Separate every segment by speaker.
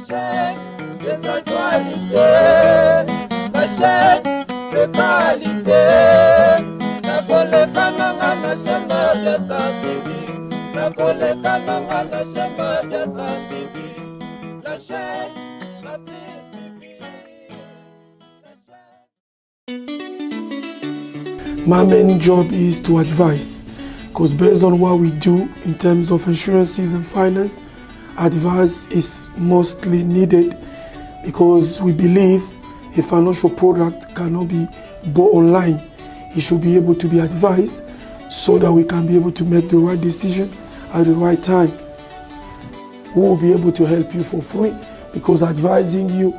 Speaker 1: chaîne des actualités, la chaîne de qualité. La collecte na chaîne de TV, la collecte na chaîne de TV, la chaîne la plus suivie.
Speaker 2: My main job is to advise, because based on what we do in terms of insurances and finance, advice is mostly needed, because we believe a financial product cannot be bought online. It should be able to be advised so that we can be able to make the right decision at the right time. We will be able to help you for free, because advising you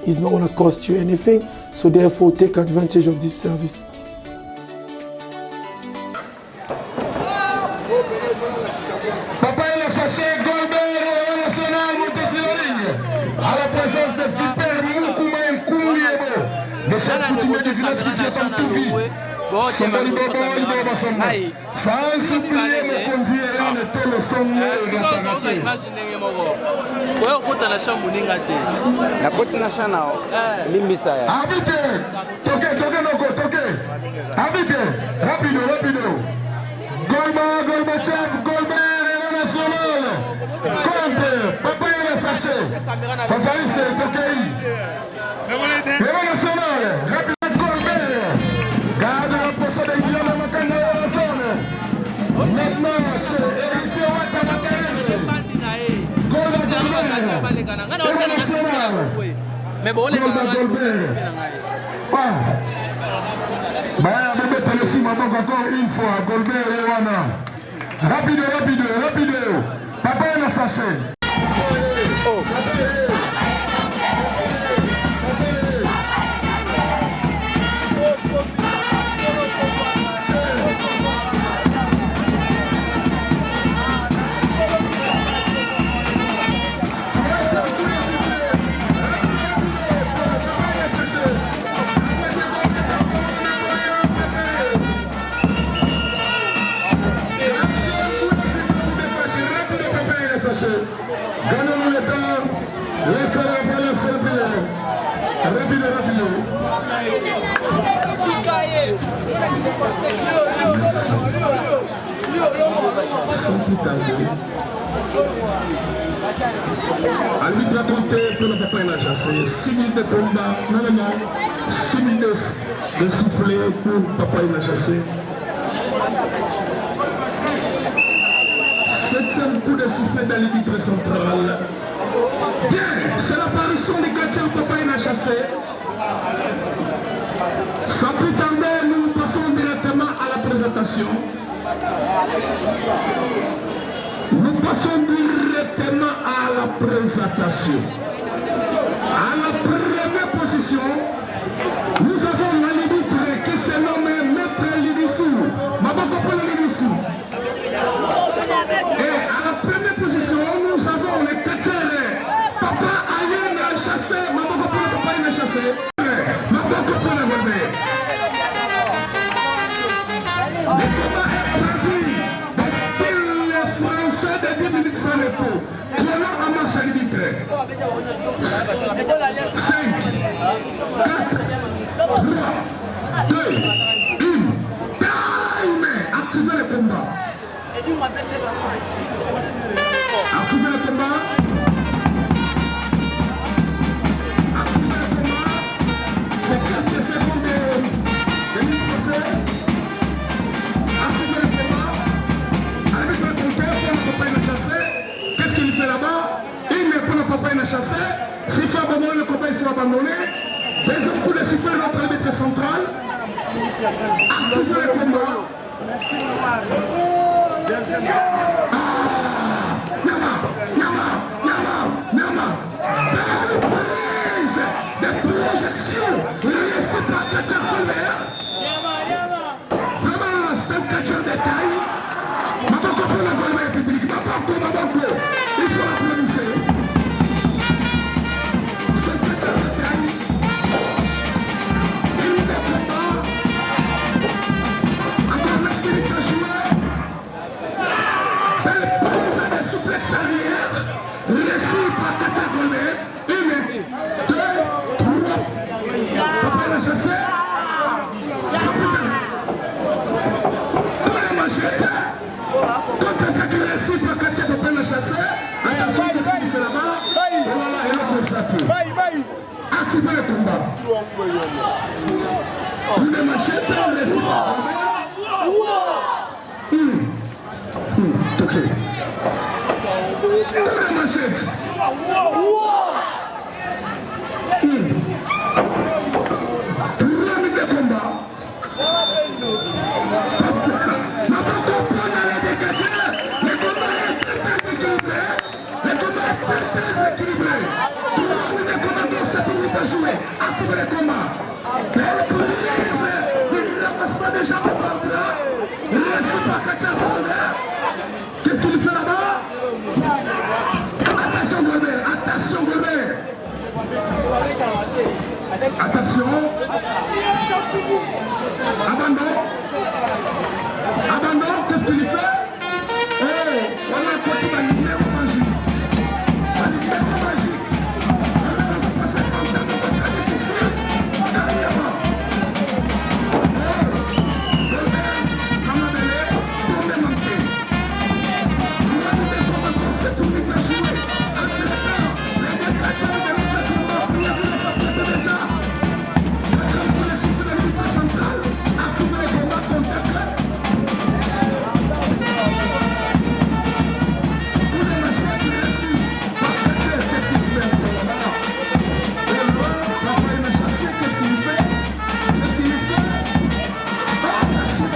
Speaker 2: is not going to cost you anything. So therefore, take advantage of this service.
Speaker 3: Papa il a fâché Goldberg national Montesquieu à la présence de Super Moukoumen Koumbiebo, des chefs coutumiers du village qui vient comme tout vie. Somebody Bobo, sans oublier le conduire et tout le son et rataraté. Habite, toque noko, toque. Habite, rapido. Gorbachev, Goldberg national. Compte, papa il a fâché. Fafaris, toque. Héros national, rapide. Maintenant, c'est héritier Ouattara. Encore une fois, Goldberg et Wana. Rapido. Papa il a fâché. Gagnons le temps, laissez la balle faire. Rapido. Sans plus tarder, arbitre a compté pour le papa il a chassé 6 minutes de combat, non, 6 minutes de souffler pour papa il a chassé. 7e coup de sifflet dans l'arbitre central. Bien, c'est l'apparition des catcheurs papa il a chassé. Sans plus tarder, nous passons directement à la présentation. À la première position, nous avons l'arbitre qui se nomme Maître Lidissou. Maboko pour Lidissou. Et à la première position, nous avons les catcheurs. Papa Ayen a chassé. Maboko pour Papa Ayen a chassé. Maboko pour la Golbert. Le combat est prévu dans style français de 10 minutes sans repos. Chrono à marche arbitre. 5, 4, 3, 2, 1. Time. Activez le combat. Activez le combat. Activez le combat. C'est quelques secondes de minutes passées. Activez le combat. Arbitre le compteur pour le papa il a chassé. Qu'est-ce qu'il fait là-bas? Il met pour le papa il a chassé. S'il faut abandonner le combat, il faut abandonner. Deuxième coup de sifflet, notre arbitre central. Activez le combat. Belle prise de projection réussie par catcheur Golbert. Vraiment, c'est un catcheur de taille. Maboko pour la Golbert public. Maboko. Il faut applaudisser. C'est un catcheur de taille. Il ne combat. Encore 9 minutes à jouer. Belle prise de souplex arrière. par Katia Golbert. 1, 2, 3. Papa l'a chassé. Ça putain. Pour les machettes. Contre Kakiresi par Katia Golbert l'a chassé. Attention, qu'est-ce qu'il fait là-bas? Et voilà, et là, pour ça. Activez le combat. Pour les machettes, on laisse pas. Ok. Pour les machettes. Pyramide de combat. Ma pas comprendre la décatée. Le combat est très équilibré. Le combat est très équilibré. Pyramide de combat dans 7 minutes à jouer. Activez le combat. Belle prise. Il ne passe pas déjà par là. Reste par Katia Golbert. Qu'est-ce qu'il fait là-bas? Attention Golbert, attention Golbert. Attention. Abandon. Abandon, qu'est-ce qu'il fait? Oh, on a un côté de numéro magique. Un numéro magique. On va se passer par terre dans un cas difficile. Carrément. Oh, Golbert, Kamabele, tombé manqué. C'est une minute à jouer. Entre-temps, les deux Kachas de notre combat, priez-vous de s'apprêter déjà. Kachas pour les 6 de l'unité centrale. Activez les combats contact. Pour les machins qui réussissent. Par Kachas, qu'est-ce qu'il fait là-bas? Et là, papa il m'a chassé, qu'est-ce qu'il fait? Qu'est-ce qu'il fait? Attention.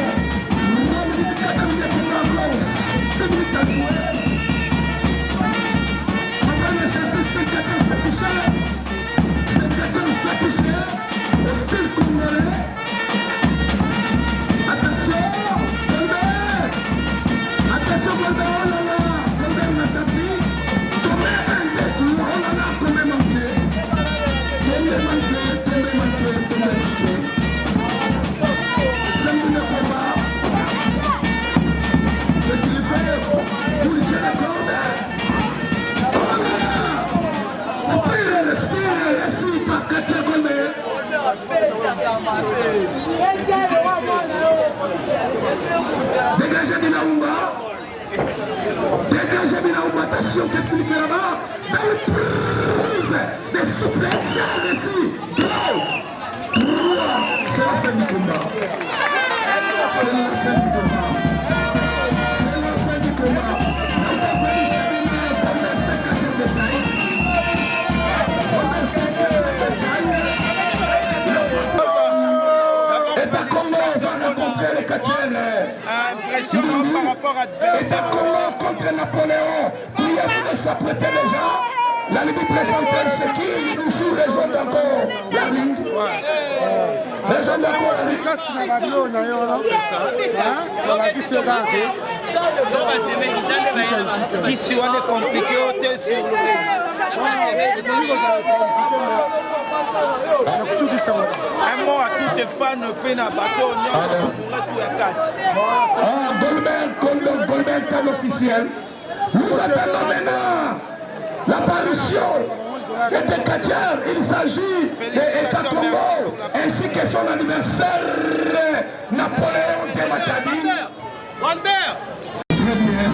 Speaker 3: Nous avons dit que 4 minutes de combat avance. 6 minutes à jouer. Au style congolais. Attention, Golbert. Attention, Golbert, oh là là. Golbert n'a pas pris. Tombé un des tours, oh là là, tombé manqué. Tombé manqué, tombé manqué, tombé manqué. 5 minutes de combat. Qu'est-ce qu'il fait? Pour le jeu de corde. Oh là là. Respire, par Katia Golbert. Dégagez Binaoumba. Dégagez Binaoumba. Attention, qu'est-ce qu'il fait là-bas? Belle prise. Des souplexes ici. 3. C'est la fin du combat. C'est la fin du combat. C'est la fin du combat.
Speaker 1: Impressionnant par rapport à
Speaker 3: et Congo contre Napoléon. Priez-vous de s'apprêter déjà. La limite présentée, c'est qui? Nous sous région d'encore. La ligne. Région d'encore, la ligne.
Speaker 1: ici on est compliqué au test sur le un mot à tous les fans de bateau,
Speaker 3: Golbert, cadre officiel. Nous attendons maintenant l'apparition de Katia. Il s'agit d'État Congo ainsi que son anniversaire Napoléon de Matadi.
Speaker 1: Golbert.
Speaker 3: Très bien.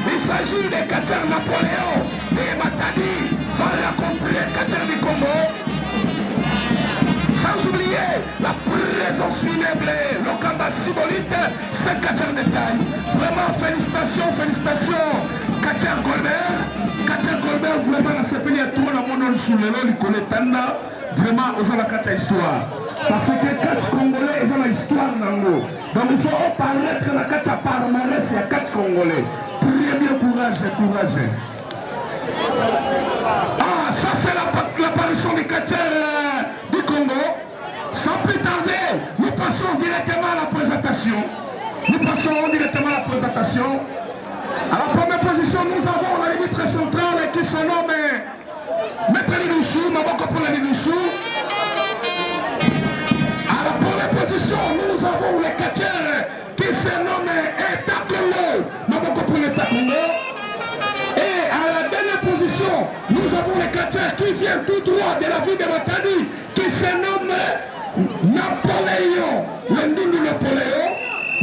Speaker 3: Il s'agit de Katia Napoléon de Matadi va rencontrer Katia du Congo. Sans oublier la présence minable, le combat symbolique, c'est Katia de taille. Vraiment félicitations, félicitations. Katia Golbert, vraiment la CPI a trop la monnaie sous le lot, Nicolas Tanda. Vraiment, aux la Katia histoire. Parce que catch congolais, ils ont une histoire nango. Donc il faut apparaître dans la catch à palmarès, il y a catch congolais. Très bien, courage, courage. Ah, ça c'est l'apparition des catcheurs du Congo. Sans plus tarder, nous passons directement à la présentation. Nous passons directement à la présentation. À la première position, nous avons l'arbitre central qui se nomme Maître Lidoussou, Maboko pour la Lidoussou. À la première position, nous avons les catcheurs qui se nomment État Congo, Maboko pour l'État Congo. Et à la dernière position, nous avons les catcheurs qui viennent tout droit de la ville de Matadi, qui se nomme Napoléon, le nom de Napoléon.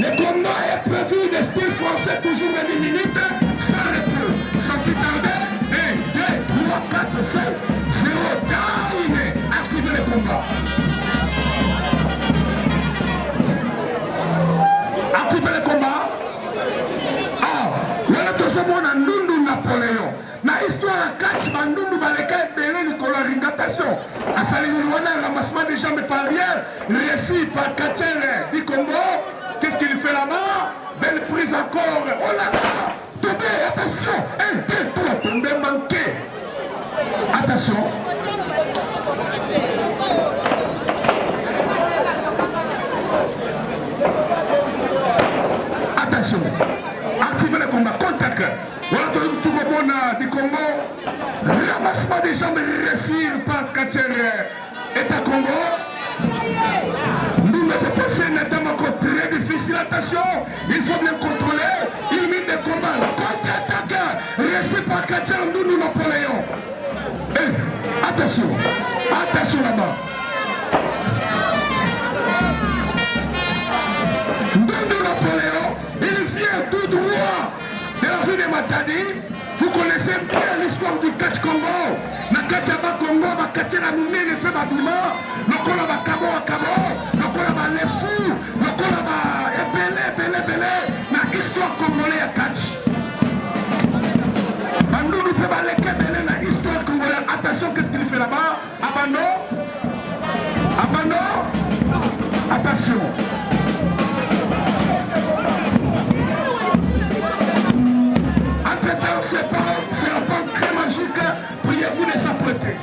Speaker 3: Le combat est prévu de style français, toujours 20 minutes, sans repos, sans plus tarder. 1, 2, 3, 4, 5, 0, time. Activez le combat. Activez le combat. Ah, le deuxième monde a Ndundu Napoléon. Na histoire à catch, Bandundu Baleka et Belé Nicolas Ringatation. À Salimouana, ramassement des jambes par arrière, réussi par Kachere du Congo. Qu'est-ce qu'il fait là-bas? Belle prise encore. Oh là là! Tombé, attention! 1, 2, 3, tombé, manqué. Attention. Attention. Activez le combat. Contact. Voilà tout le monde du Congo. Ramassement des jambes réussi par Kachere. État Congo. Nous ne faisons pas notamment très difficile. Attention, il faut bien contrôler. Il met des combats. Contre-attaque. Réussi par Kachere Ndundu Napoléon. Attention. Attention là-bas. Ndundu Napoléon, il vient tout droit de la ville de Matadi. Vous connaissez bien l'histoire du catch Congo. Na catch à Congo, ma catch à Noumé, ne fait pas bima. Le col à Cabo à Cabo. Le col à les fous. Le col à Belé. Na histoire congolaise à catch. Bandou ne peut pas les Belé na histoire congolaise. Attention, qu'est-ce qu'il fait là-bas? Abandon. Attention. Entre-temps, c'est un pan très magique. Priez-vous de s'apprêter.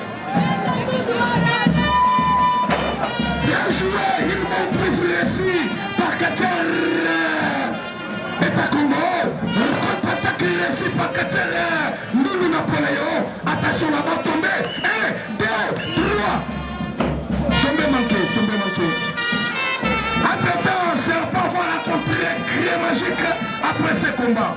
Speaker 3: Bien joué, une bonne prise réussie par Kachere. État Congo, contre-attaque réussie par Kachere. Ndundu Napoléon, attention là-bas, tombé. 1, 2, 3. Tombé manqué. Entre-temps, Serpent va rencontrer Cré magique après ce combat.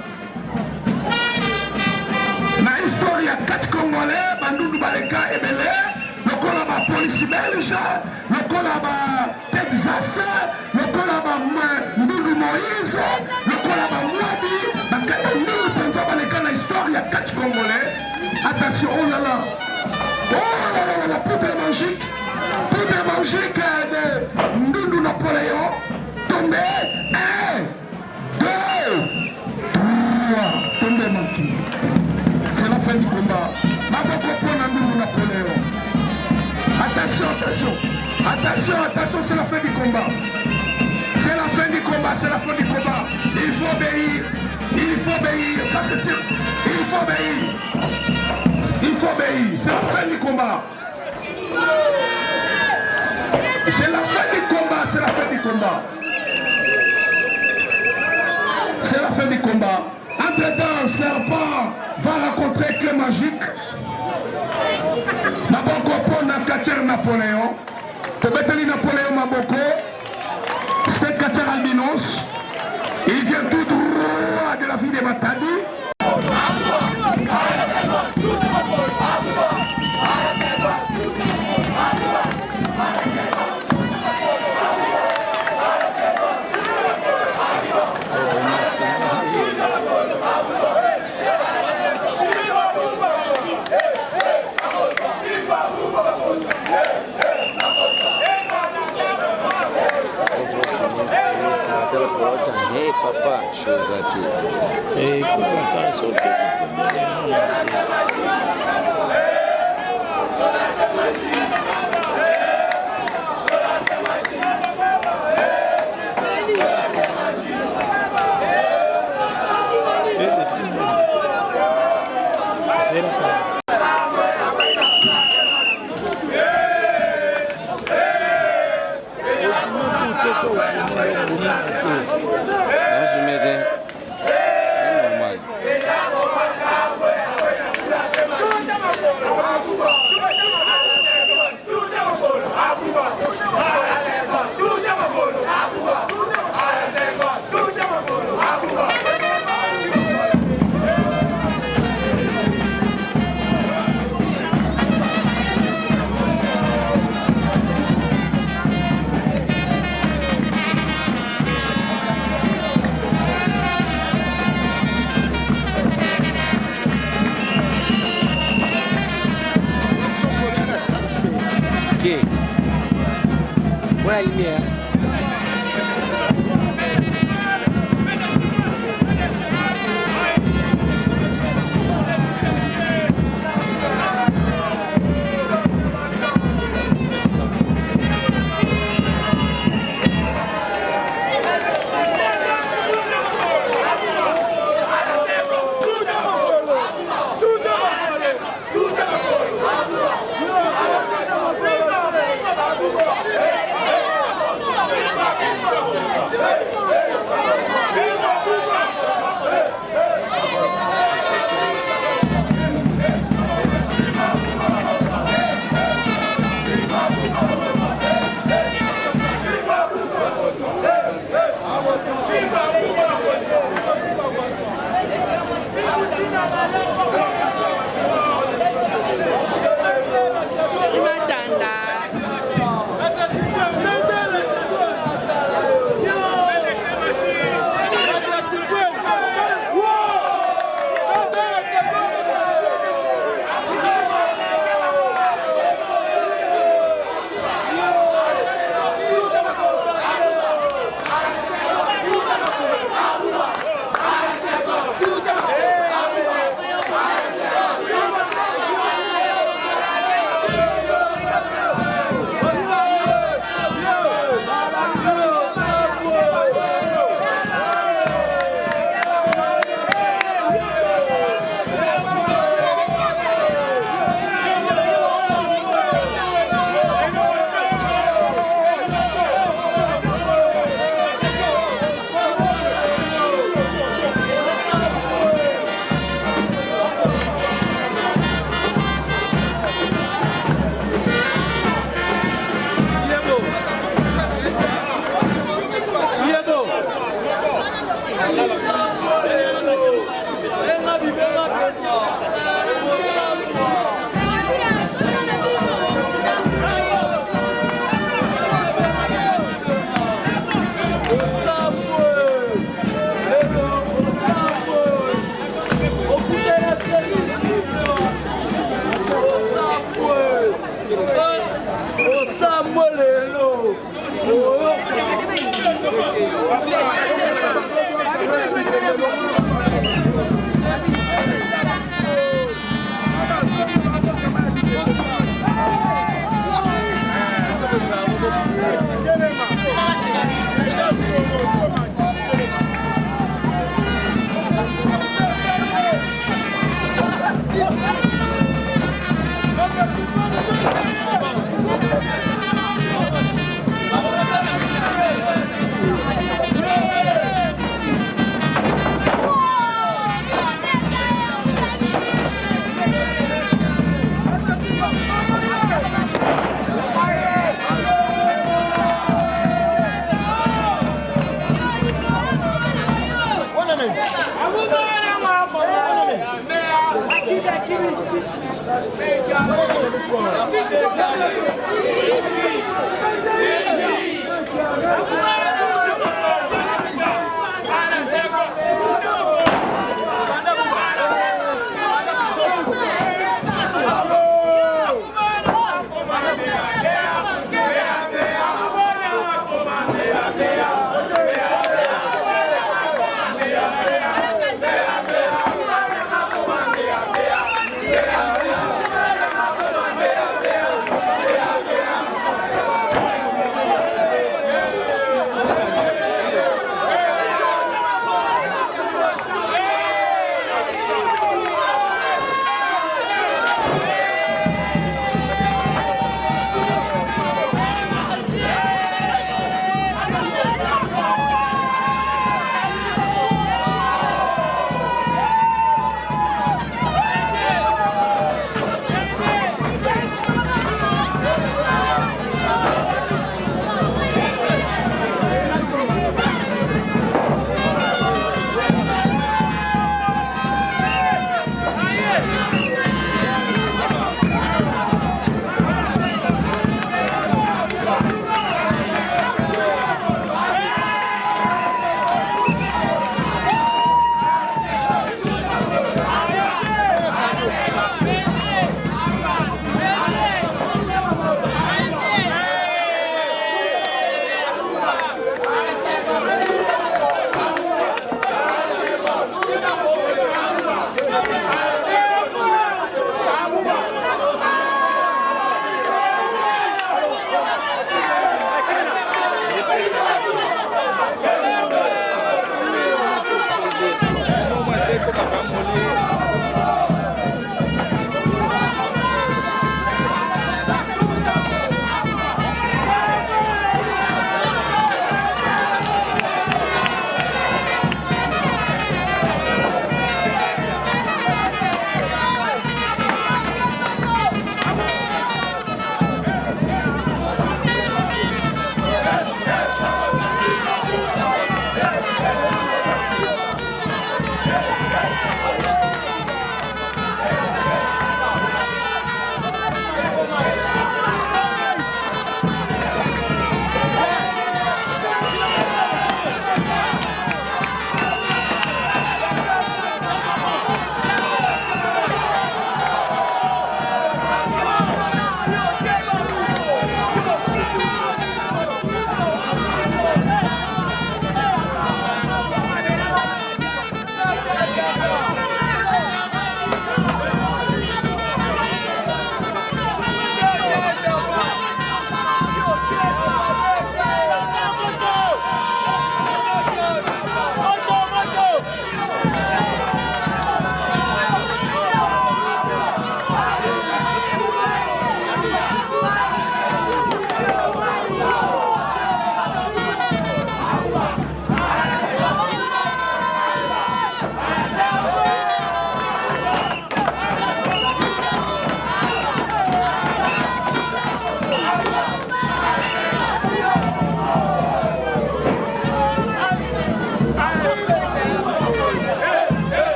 Speaker 3: Na histoire ya catch congolais, Bandundu Baleka et Belé, le col à police belge, le col à Texas, le col à Ndundu Moïse, le col à Mwadi, la Ndundu Penza Baleka na histoire ya catch congolais. Attention, oh là là, la poudre magique de Ndundu Napoléon, tombé, 1, 2, 3, tombé manqué. C'est la fin du combat. Maboko pour Ndundu Napoléon. Attention, c'est la fin du combat. C'est la fin du combat. Il faut obéir. Ça se tire. Il faut obéir. C'est la fin du combat. Entre-temps, Serpent va rencontrer Clé Magique. Maboko pour Kachere Napoléon. Tobeteli Napoléon Maboko. C'est Kachere Albinos. Il vient tout droit de la ville de Matadi.
Speaker 4: Hey papa, chose à tout. Et il faut s'entendre sur
Speaker 5: Simba. Será para
Speaker 4: Buena línea.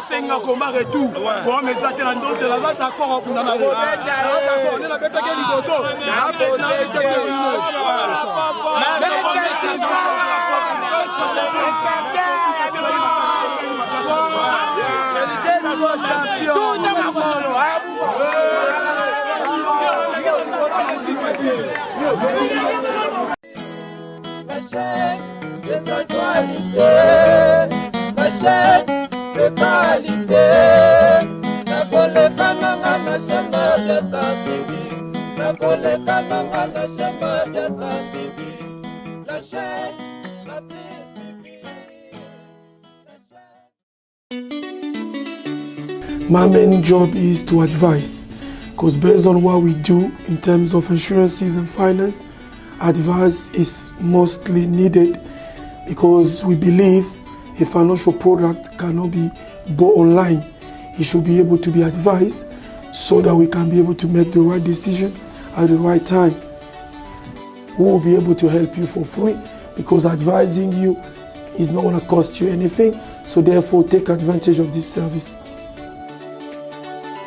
Speaker 5: Senga combat retour pour mes athlètes de la date d'accord on a d'accord on est la bête qui liboso la bête na
Speaker 6: la chaîne des actualités, la chaîne de qualité. La collecte na chama de Santivi, la collecte na chama de Santivi, la chaîne la plus suivie.
Speaker 2: My main job is to advise, because based on what we do in terms of insurances and finance, advice is mostly needed because we believe a financial product cannot be bought online. It should be able to be advised so that we can be able to make the right decision at the right time. We will be able to help you for free because advising you is not going to cost you anything. So therefore, take advantage of this service.